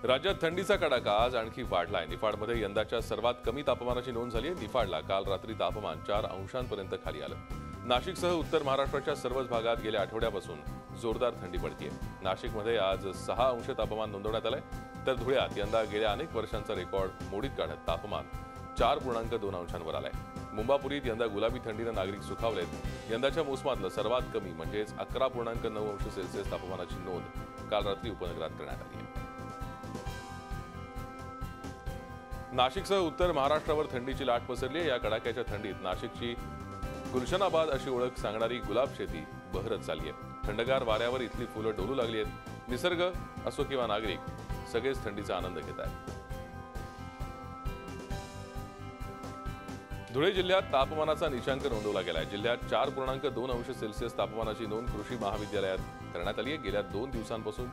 राज्यात थंडीचा कडाका आज आणखी वाढलाय। निफाडमध्ये यंदाच्या सर्वात कमी तापमानाची नोंद झाली आहे। निफाडला काल रात्री तापमान 4 अंशांपर्यंत खाली आलं। नाशिकसह उत्तर महाराष्ट्राच्या सर्वच भागात गेल्या आठवड्यापासून जोरदार थंडी पडतेय। नाशिकमध्ये आज 6 अंश तापमान नोंदवण्यात आलंय, तर धुळ्यात यंदा गेल्या अनेक वर्षांचा रेकॉर्ड मोडीत काढत तापमान 4.2 अंशांवर आलंय। मुंबापुरीत यंदा गुलाबी थंडीने नागरिक सुखावलेत। यंदाच्या मोसमातलं सर्वात कमी म्हणजेच 11.9 अंश सेल्सिअस तापमानाची नोंद काल रात्री उपनगरात करण्यात आली आहे। नाशिकसह उत्तर महाराष्ट्रावर थंडीची लाट पसरली आहे। या कडाक्याच्या थंडीत नाशिकची गुलशनाबाद अशी ओळख सांगणारी गुलाब शेती बहरत चालली आहे। थंडगार वाऱ्यावर इथली फुलं डोलू लागली आहेत। निसर्ग असो किंवा नागरिक सगळेच थंडीचा आनंद घेत आहेत। धुळे जिल्ह्यात तापमानाचा निचांक नोंदवला गेलाय। जिल्ह्यात 4.2 अंश सेल्सिअस तापमानाची नोंद कृषी महाविद्यालयात करण्यात आली आहे। गेल्या 2 दिवसांपासून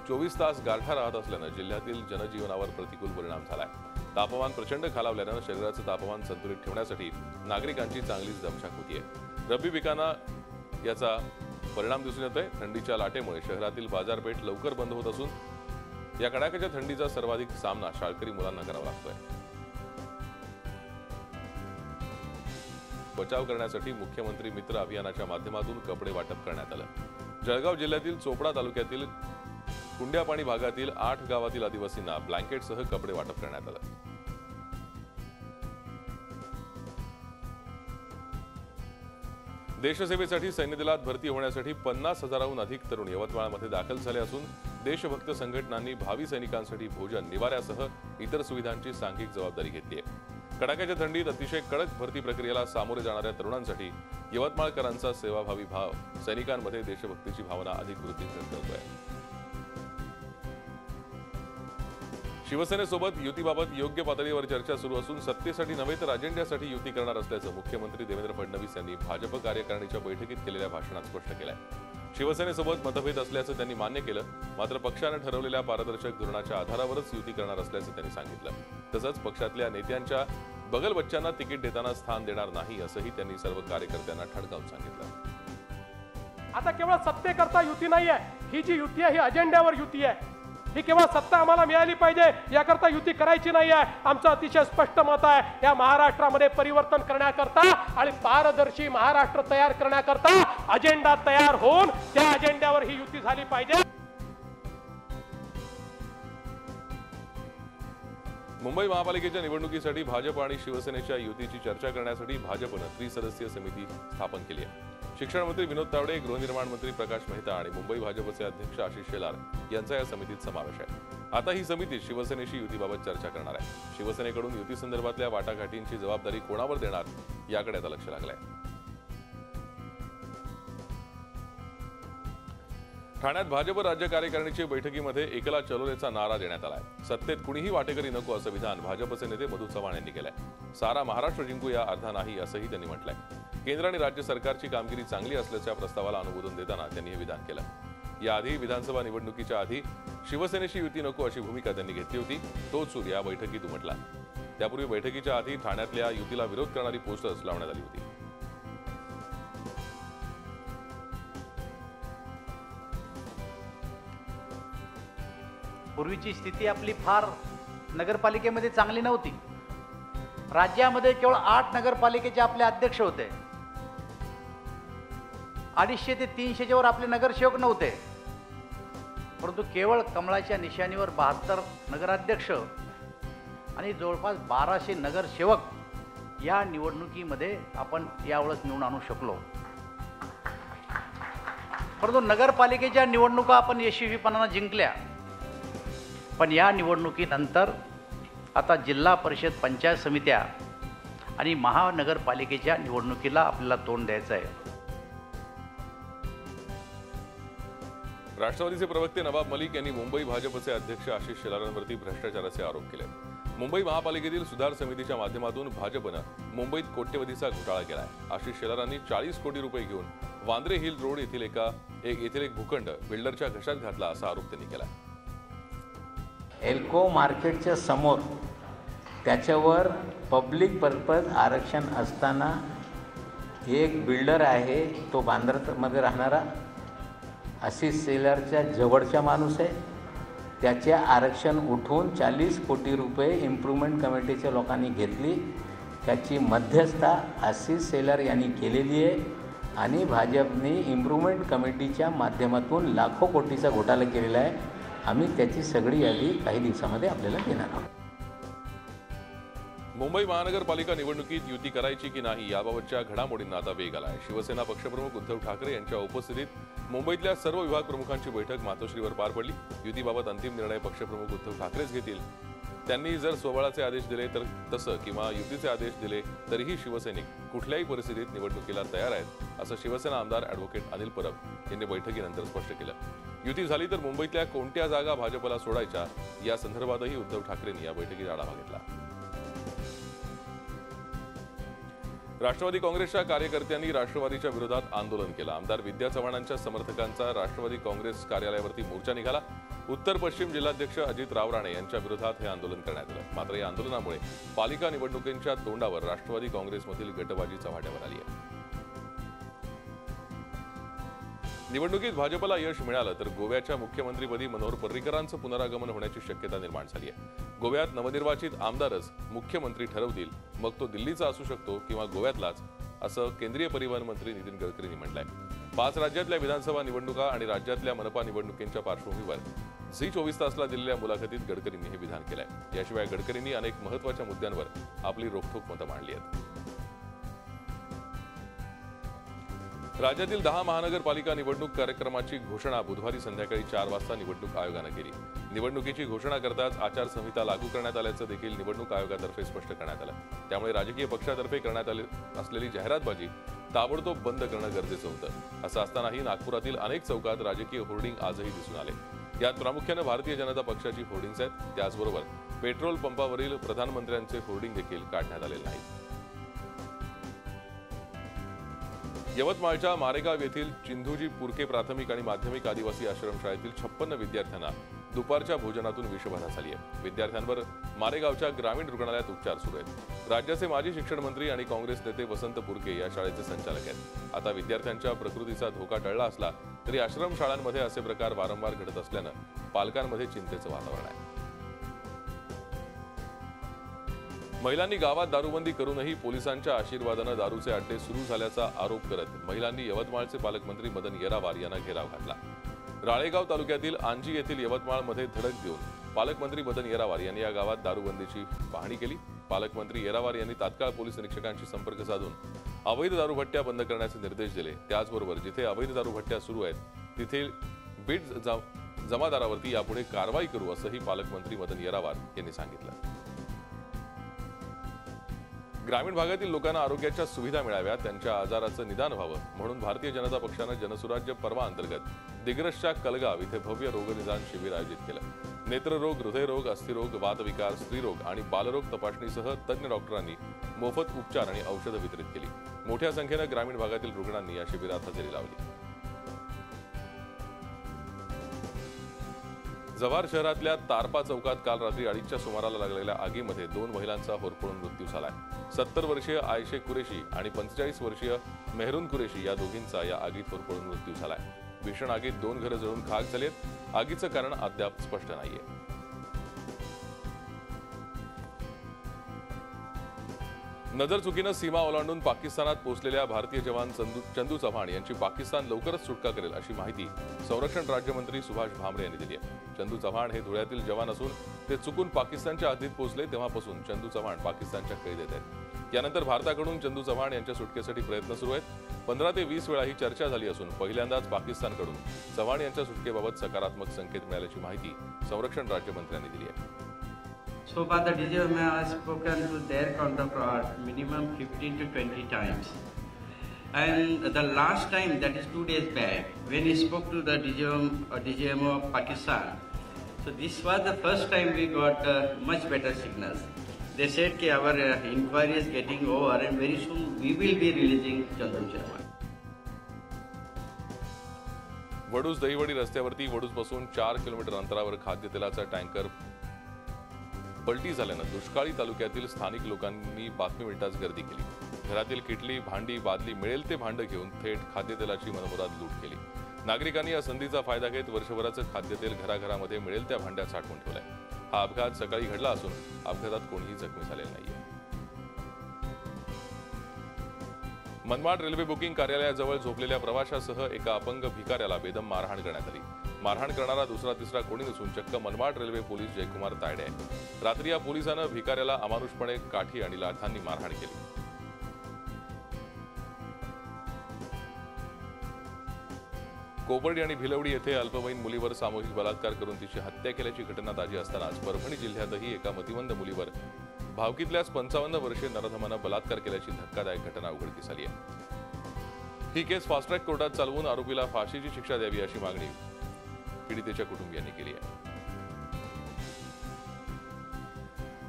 24 तास गारठा राहत असल्यानं जिल्ह्यातील जनजीवनावर प्रतिकूल परिणाम झालाय। तापमान प्रचंड खालावल्यानं शरीराचं तापमान संतुलित ठेवण्यासाठी नागरिकांची चांगलीच दमछाक होतीये। रब्बी पिकांना याचा परिणाम दिसून येतोय। थंडीच्या लाटेमुळे शहरातील बाजारपेठ लवकर बंद होत असून या कडाक्याच्या थंडीचा सर्वाधिक सामना शाळकरी मुलांना करावा लागतोय। बचाव करण्यासाठी मुख्यमंत्री मित्र अभियानाच्या माध्यमातून कपडे वाटप करण्यात आलं। जळगाव जिल्ह्यातील चोपडा तालुक्यातील कुंड्यापाणी भागातील 8 गावातील आदिवासींना ब्लँकेटसह कपडे वाटप करण्यात आलं। देशसेवेसाठी सैन्य दलात भरती होण्यासाठी 50,000हून अधिक तरुण यवतमाळमध्ये दाखल झाले असून देशभक्त संघटनांनी भावी सैनिकांसाठी भोजन, निवाऱ्यासह इतर सुविधांची सांघिक जबाबदारी घेतली आहे। कडाक्याच्या थंडीत अतिशय कडक भरती प्रक्रियेला सामोरे जाणाऱ्या तरुणांसाठी यवतमाळकरांचा सेवाभावी भाव सैनिकांमध्ये देशभक्तीची भावना अधिक वृद्धिंगत करतोय। शिवसेनेसोबत युतीबाबत योग्य पातळीवर चर्चा सुरू असून सत्तेसाठी नव्हे तर अजेंड्यासाठी युती करणार असल्याचं मुख्यमंत्री देवेंद्र फडणवीस यांनी भाजप कार्यकारिणीच्या बैठकीत केलेल्या भाषणात स्पष्ट केलंय। शिवसेनेसोबत मतभेद असल्याचं त्यांनी मान्य केलं, मात्र पक्षाने ठरवलेल्या पारदर्शक धोरणाच्या आधारावरच युती करणार असल्याचं त्यांनी सांगितलं। तसंच पक्षातल्या नेत्यांच्या बगल बच्च्यांना तिकीट देताना स्थान देणार नाही असंही त्यांनी सर्व कार्यकर्त्यांना ठणकावून सांगितलं। आता केवळ सत्तेकरता युती नाहीये, ही जी युती आहे ही अजेंड्यावर युती आहे। ही केवळ सत्ता आम्हाला मिळाली पाहिजे याकरता युती करायची नाही आहे। आमचं अतिशय स्पष्ट मत आहे, या महाराष्ट्रामध्ये परिवर्तन करण्याकरता आणि पारदर्शी महाराष्ट्र तयार करण्याकरता अजेंडा तयार होऊन त्या अजेंड्यावर ही युती झाली पाहिजे। मुंबई महापालिकेच्या निवडणुकीसाठी भाजप आणि शिवसेनेच्या युतीची चर्चा करण्यासाठी भाजपनं त्रिसदस्यीय समिती स्थापन केली आहे। शिक्षण मंत्री विनोद तावडे, गृहनिर्माण मंत्री प्रकाश मेहता आणि मुंबई भाजपचे अध्यक्ष आशिष शेलार यांचा या समितीत समावेश आहे। आता ही समिती शिवसेनेशी युतीबाबत चर्चा करणार आहे। शिवसेनेकडून युती संदर्भातल्या वाटाघाटींची जबाबदारी कोणावर देणार याकडे आता लक्ष लागलंय। ठाण्यात भाजप राज्य कार्यकारिणीच्या बैठकीमध्ये एकला चलोरेचा नारा देण्यात आलाय। सत्तेत कुणीही वाटेकरी नको असं विधान भाजपचे नेते मधू चव्हाण यांनी केलंय। सारा महाराष्ट्र जिंकूया अर्धा नाही असंही त्यांनी म्हटलंय। केंद्र आणि राज्य सरकारची कामगिरी चांगली असल्याच्या प्रस्तावाला अनुमोदन देताना त्यांनी हे विधान केलं। याआधी विधानसभा निवडणुकीच्या आधी शिवसेनेशी युती नको अशी भूमिका त्यांनी घेतली होती, तोच सूर या बैठकीत उमटला। त्यापूर्वी बैठकीच्या आधी ठाण्यातल्या युतीला विरोध करणारी पोस्टर्स लावण्यात आली होती। पूर्वीची स्थिती आपली फार नगरपालिकेमध्ये चांगली नव्हती। राज्यामध्ये केवळ 8 नगरपालिकेचे आपले अध्यक्ष होते। 250 ते 300 वर आपले नगरसेवक नव्हते, परंतु केवळ कमळाच्या निशाणीवर 72 नगराध्यक्ष आणि जवळपास 1200 नगरसेवक या निवडणुकीमध्ये आपण यावेळेस निवडून आणू शकलो। परंतु नगरपालिकेच्या निवडणुका आपण यशस्वीपणाने जिंकल्या, पण या निवडणुकीनंतर आता जिल्हा परिषद, पंचायत समित्या आणि महानगरपालिकेच्या निवडणुकीला आपल्याला तोंड द्यायचं आहे। राष्ट्रवादीचे प्रवक्ते नवाब मलिक यांनी मुंबई भाजपचे अध्यक्ष आशिष शेलारांवरती भ्रष्टाचाराचे आरोप केले। मुंबई महापालिकेतील सुधार समितीच्या माध्यमातून भाजपनं मुंबईत कोट्यवधीचा घोटाळा केलाय। आशिष शेलारांनी 40 कोटी रुपये घेऊन वांद्रे हिल रोड येथील एक भूखंड बिल्डरच्या घशात घातला असा आरोप त्यांनी केला। एल्को मार्केटच्या समोर त्याच्यावर पब्लिक पर्पज आरक्षण असताना एक बिल्डर आहे, तो बांद्रामध्ये राहणारा आशिष शेलारच्या जवळचा माणूस आहे, त्याचे आरक्षण उठवून 40 कोटी रुपये इम्प्रूव्हमेंट कमिटीच्या लोकांनी घेतली. त्याची मध्यस्थता आशिष शेलार यांनी केलेली आहे आणि भाजपने इम्प्रूव्हमेंट कमिटीच्या माध्यमातून लाखो कोटीचा घोटाळा केलेला आहे. आम्ही त्याची सगळी यादी काही दिवसामध्ये आपल्याला देणार आहोत. मुंबई महानगरपालिका निवडणुकीत युती करायची की नाही याबाबतच्या घडामोडींना आता वेग आलाय. शिवसेना पक्षप्रमुख उद्धव ठाकरे यांच्या उपस्थितीत मुंबईतल्या सर्व विभाग प्रमुखांची बैठक मातोश्रीवर पार पडली. युतीबाबत अंतिम निर्णय पक्षप्रमुख उद्धव ठाकरेच घेतील. त्यांनी जर स्वबळाचे आदेश दिले तर तसं किंवा युतीचे आदेश दिले तरीही शिवसैनिक कुठल्याही परिस्थितीत निवडणुकीला तयार आहेत, असं शिवसेना आमदार अॅडव्होकेट अनिल परब यांनी बैठकीनंतर स्पष्ट केलं. युती झाली तर मुंबईतल्या कोणत्या जागा भाजपला सोडायच्या या संदर्भातही उद्धव ठाकरेंनी या बैठकीत आढावा घेतला. राष्ट्रवादी काँग्रेसच्या कार्यकर्त्यांनी राष्ट्रवादीच्या विरोधात आंदोलन केलं. आमदार विद्या चव्हाणांच्या समर्थकांचा राष्ट्रवादी काँग्रेस कार्यालयावरती मोर्चा निघाला. उत्तर पश्चिम जिल्हाध्यक्ष अजित रावराणे यांच्या विरोधात हे आंदोलन करण्यात आलं. मात्र या आंदोलनामुळे पालिका निवडणुकींच्या तोंडावर राष्ट्रवादी काँग्रेसमधील गटबाजी चव्हाट्यावर आली आहे. निवडणुकीत भाजपला यश मिळालं तर गोव्याच्या मुख्यमंत्रीपदी मनोहर पर्रीकरांचं पुनरागमन होण्याची शक्यता निर्माण झाली आहे. गोव्यात नवनिर्वाचित आमदारच मुख्यमंत्री ठरवतील, मग तो दिल्लीचा असू शकतो किंवा गोव्यातलाच, असं केंद्रीय परिवहन मंत्री नितीन गडकरींनी म्हटलंय. 5 राज्यातल्या विधानसभा निवडणुका आणि राज्यातल्या मनपा निवडणुकींच्या पार्श्वभूमीवर झी 24 तासला दिलेल्या मुलाखतीत गडकरींनी हे विधान केलंय. याशिवाय गडकरींनी अनेक महत्त्वाच्या मुद्द्यांवर आपली रोखठोक मतं मांडली आहेत. राज्यातील 10 महानगरपालिका निवडणूक कार्यक्रमाची घोषणा बुधवारी संध्याकाळी 4 वाजता निवडणूक आयोगानं केली. निवडणुकीची घोषणा करताच आचारसंहिता लागू करण्यात आल्याचं देखील निवडणूक आयोगातर्फे स्पष्ट करण्यात आलं. त्यामुळे राजकीय पक्षातर्फे करण्यात असलेली जाहिरातबाजी ताबडतोब बंद करणं गरजेचं होतं. असं असतानाही नागपुरातील अनेक चौकात राजकीय होर्डिंग आजही दिसून आले. यात प्रामुख्यानं भारतीय जनता पक्षाची होर्डिंग्स आहेत. त्याचबरोबर पेट्रोल पंपावरील प्रधानमंत्र्यांचे होर्डिंग देखील काढण्यात आलेले नाही. यवतमाळच्या मारेगाव येथील चिंधुजी पुरके प्राथमिक आणि माध्यमिक आदिवासी आश्रमशाळेतील 56 विद्यार्थ्यांना दुपारच्या भोजनातून विषबाधा झाली आहे. विद्यार्थ्यांवर मारेगावच्या ग्रामीण रुग्णालयात उपचार सुरू आहेत. राज्याचे माजी शिक्षण मंत्री आणि काँग्रेस नेते वसंत पुरके या शाळेचे संचालक आहेत. आता विद्यार्थ्यांच्या प्रकृतीचा धोका टळला असला तरी आश्रमशाळांमध्ये असे प्रकार वारंवार घडत असल्यानं पालकांमध्ये चिंतेचं वातावरण आहे. महिलांनी गावात दारूबंदी करूनही पोलिसांच्या आशीर्वादानं दारूचे अड्डे सुरू झाल्याचा आरोप करत महिलांनी यवतमाळचे पालकमंत्री मदन येरावार यांना घेराव घातला. राळेगाव तालुक्यातील आंजी येथील यवतमाळमध्ये धडक देऊन पालकमंत्री मदन येरावार यांनी या गावात दारूबंदीची पाहणी केली. पालकमंत्री येरावार यांनी तात्काळ पोलीस निरीक्षकांशी संपर्क साधून अवैध दारूभट्ट्या बंद करण्याचे निर्देश दिले. त्याचबरोबर जिथे अवैध दारूभट्ट्या सुरू आहेत तिथे बीड जमादारावरती यापुढे कारवाई करू असंही पालकमंत्री मदन येरावार यांनी सांगितलं. ग्रामीण भागातील लोकांना आरोग्याच्या सुविधा मिळाव्यात, त्यांच्या आजाराचं निदान व्हावं म्हणून भारतीय जनता पक्षानं जनसुराज्य पर्वा अंतर्गत दिग्रसच्या कलगाव इथे भव्य रोगनिदान शिबिर आयोजित केलं. नेत्ररोग, हृदयरोग, अस्थिरोग, वातविकार, स्त्रीरोग आणि बालरोग तपासणीसह तज्ज्ञ डॉक्टरांनी मोफत उपचार आणि औषधं वितरित केली. मोठ्या संख्येनं ग्रामीण भागातील रुग्णांनी या शिबिरात हजेरी लावली. जव्हार शहरातल्या तारपा चौकात काल रात्री 2:30च्या सुमाराला लागलेल्या आगीमध्ये 2 महिलांचा होरपळून मृत्यू झालाय. 70 वर्षीय आयशे कुरेशी आणि 45 वर्षीय मेहरून कुरेशी या दोघींचा या आगीत होरपळून मृत्यू झालाय. भीषण आगीत 2 घरं जळून खाक झालीत. आगीचं कारण अद्याप स्पष्ट नाहीये. नजर चुकीनं सीमा ओलांडून पाकिस्तानात पोहोचलेल्या भारतीय जवान चंदू चव्हाण यांची पाकिस्तान लवकरच सुटका करेल अशी माहिती संरक्षण राज्यमंत्री सुभाष भामरे यांनी दिली आहे. चंदू चव्हाण हे धुळ्यातील जवान असून ते चुकून पाकिस्तानच्या हद्दीत पोहोचले तेव्हापासून चंदू चव्हाण पाकिस्तानच्या कैदेत आहेत. यानंतर भारताकडून चंदू चव्हाण यांच्या सुटकेसाठी प्रयत्न सुरू आहेत. 15 ते 20 वेळा ही चर्चा झाली असून पहिल्यांदाच पाकिस्तानकडून चव्हाण यांच्या सुटकेबाबत सकारात्मक संकेत मिळाल्याची माहिती संरक्षण राज्यमंत्र्यांनी दिली आहे. So far the DGM has spoken to their counterpart minimum 15 to 20 times. And the last time, that is 2 days back, when he spoke to the DGMO of Pakistan, so this was the first time we got much better signals. They said that our inquiry is getting over and very soon we will be releasing Chandu Chauhan. Vaduj Dahiwadi रस्त्यावरती वडूजपासून 4 kilometre अंतरावर खाद्यतेलाचा tanker पलटी झाल्यानं दुष्काळी तालुक्यातील स्थानिक लोकांनी बातमी मिळताच गर्दी केली. घरातील किटली, भांडी, बादली मिळेल ते भांडं घेऊन थेट खाद्यतेलाची मनमुराद लूट केली. नागरिकांनी या संधीचा फायदा घेत वर्षभराचं खाद्यतेल घराघरामध्ये मिळेल त्या भांड्यात साठवून ठेवलंय. हा अपघात सकाळी घडला असून अपघातात कोणीही जखमी झालेलं नाहीये. मनमाड रेल्वे बुकिंग कार्यालयाजवळ झोपलेल्या प्रवाशासह एका अपंग भिकाऱ्याला बेदम मारहाण करण्यात आली. मारहाण करणारा दुसरा तिसरा कोणी नसून चक्क मनमाड रेल्वे पोलीस जयकुमार तायडे आहे. रात्री या पोलिसानं भिकाऱ्याला अमानुषपणे काठी आणि लाथांनी मारहाण केली. कोपर्डी आणि भिलवडी येथे अल्पवयीन मुलीवर सामूहिक बलात्कार करून तिची हत्या केल्याची घटना ताजी असतानाच परभणी जिल्ह्यातही एका मतिमंद मुलीवर भावकीतल्याच 55 वर्षीय नराधमानं बलात्कार केल्याची धक्कादायक घटना उघडकीस आली आहे. ही केस फास्ट ट्रॅक कोर्टात चालवून आरोपीला फाशीची शिक्षा द्यावी अशी मागणी पीडितेच्या कुटुंबियांनी केली आहे.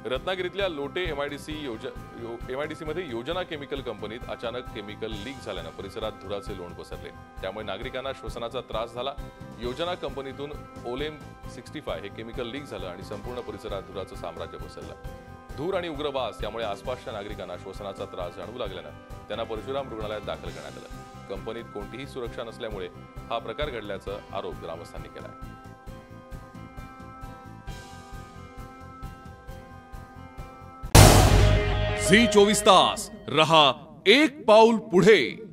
रत्नागिरीतल्या लोटे एमआयडीसी मध्ये योजना केमिकल कंपनीत अचानक केमिकल लीक झाल्यानं परिसरात धुराचे लोण पसरले. त्यामुळे नागरिकांना श्वसनाचा त्रास झाला. योजना कंपनीतून ओलेम 65 हे केमिकल लीक झालं आणि संपूर्ण परिसरात धुराचं साम्राज्य पसरलं. धूर आणि उग्र वास यामुळे आसपासच्या नागरिकांना श्वसनाचा त्रास जाणवू लागल्यानं त्यांना परशुराम रुग्णालयात दाखल करण्यात आलं. कंपनीत कोणतीही सुरक्षा नसल्यामुळे हा प्रकार घडल्याचा आरोप ग्रामस्थांनी केला आहे. झी 24 तास रहा एक पाऊल पुढे.